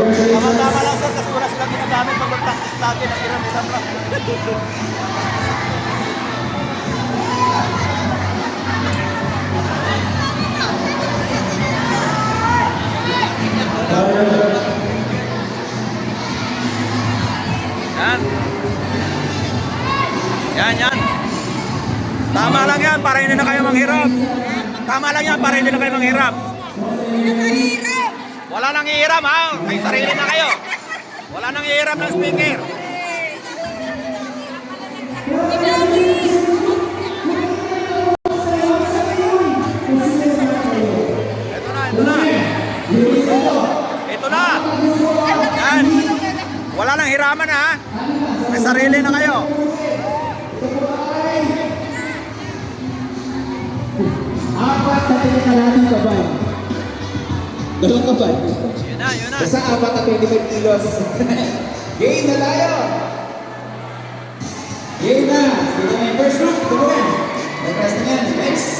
Tama-tama lang sir, kasi wala silang ginagamit pag mag-practice lagi, nag-iram-iram lang. Yan. Yan. Tama lang yan, para hindi na kayo manghirap. Tama lang yan, para hindi na kayo manghirap. Wala nang ihiram ha, may sarili na kayo. Wala nang ihiram ng speaker. Ito na. Yan. Wala nang hiraman ha. May sarili na kayo. Apat na pinakalating kabay. Dalawang kabay. Yun na. Basta apat na 25 kilos. Game na tayo. Game na. Sige na yung first round. Tulungan. May press na yan. Next.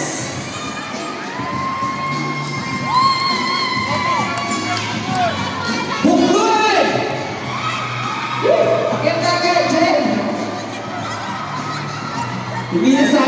Bukloy! Pakita ka, Jen! Hindi na sa